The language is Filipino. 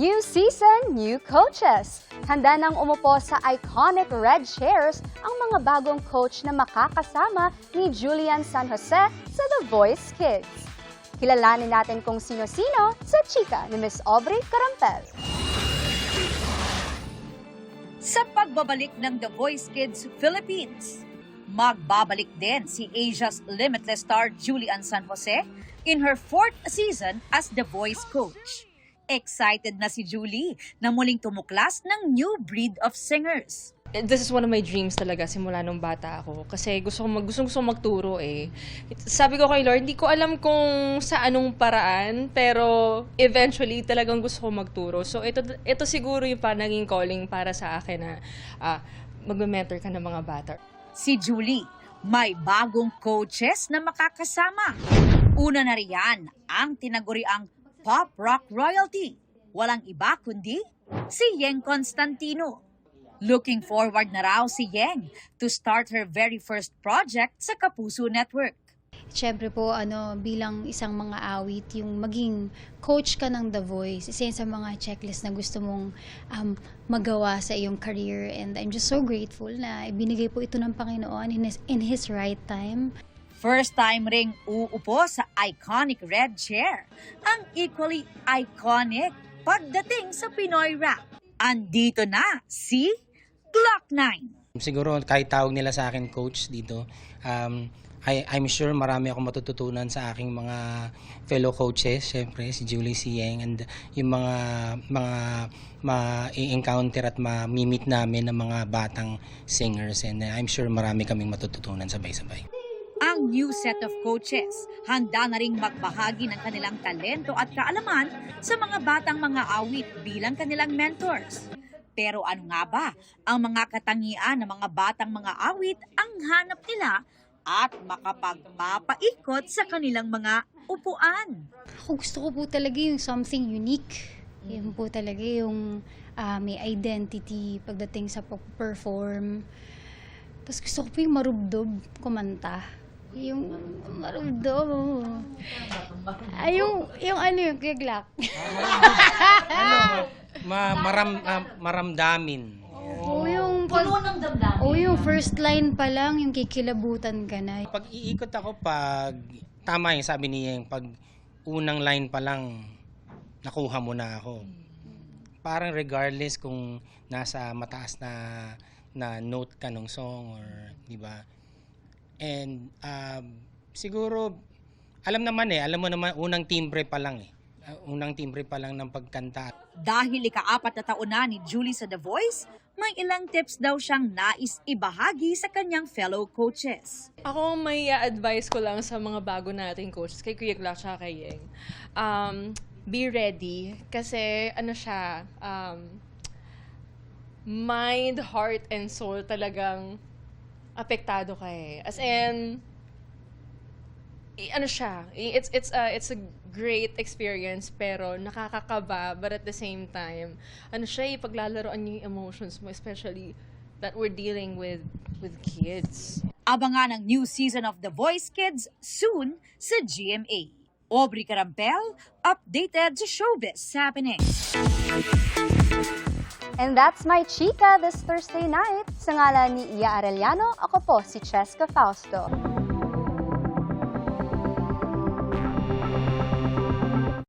New season, new coaches. Handa nang umupo sa iconic red chairs ang mga bagong coach na makakasama ni Julian San Jose sa The Voice Kids. Kilalanin natin kung sino-sino sa chika ni Miss Aubrey Carampel. Sa pagbabalik ng The Voice Kids Philippines, magbabalik din si Asia's Limitless star Julian San Jose in her 4th season as The Voice coach. Excited na si Julie na muling tumuklas ng new breed of singers. This is one of my dreams talaga simula nung bata ako. Kasi gusto magturo eh. Sabi ko kay Lord, hindi ko alam kung sa anong paraan, pero eventually talagang gusto ko magturo. So ito siguro yung naging calling para sa akin na mag-mentor ka ng mga bata. Si Julie, may bagong coaches na makakasama. Una na riyan ang tinaguriang pop rock royalty. Walang iba kundi si Yeng Constantino. Looking forward na raw si Yeng to start her very first project sa Kapuso Network. Siyempre po, bilang isang mga awit, yung maging coach ka ng The Voice, isa yun sa mga checklist na gusto mong magawa sa iyong career. And I'm just so grateful na ibinigay po ito ng Panginoon in His right time. First time ring uupo sa iconic red chair. Ang equally iconic pagdating sa Pinoy rap. Andito na si Glock 9. Siguro kahit tawag nila sa akin coach dito, I'm sure marami akong matututunan sa aking mga fellow coaches, syempre si Julie, si Yeng, and yung mga ma-encounter at ma-meet namin ng mga batang singers, and I'm sure marami kaming matututunan sabay-sabay. Ang new set of coaches, handa na ring magbahagi ng kanilang talento at kaalaman sa mga batang mga awit bilang kanilang mentors. Pero ano nga ba ang mga katangian ng mga batang mga awit ang hanap nila at makapagpapaikot sa kanilang mga upuan? Ako gusto ko po talaga yung something unique. Yun po talaga yung may identity pagdating sa perform. Tapos gusto ko po yung marubdob kumanta. Yung marubdob. Yung Kuya Glock. Maramdamin. Yung first line pa lang, yung kikilabutan ka na. Pag iikot ako, tama yung sabi ni Yeng, pag unang line pa lang, nakuha mo na ako. Parang regardless kung nasa mataas na note ka ng song or, di ba? And siguro, alam mo naman, unang timbre pa lang ng pagkanta. Dahil ika-4 na taon na ni Julie sa The Voice, may ilang tips daw siyang nais ibahagi sa kanyang fellow coaches. Ako may advice ko lang sa mga bago nating coaches, kay Kuya Glock at kay Yeng. Be ready kasi mind, heart, and soul talagang apektado ka eh. As in, it's a great experience pero nakakakaba, but at the same time, paglalaroan niyo yung emotions mo, especially that we're dealing with kids. Abangan ang new season of The Voice Kids soon sa GMA. Aubrey Carampel, updated sa showbiz happenings. And that's my chika this Thursday night. Sa ngalan ni Iya Arellano, ako po si Cheska Fausto.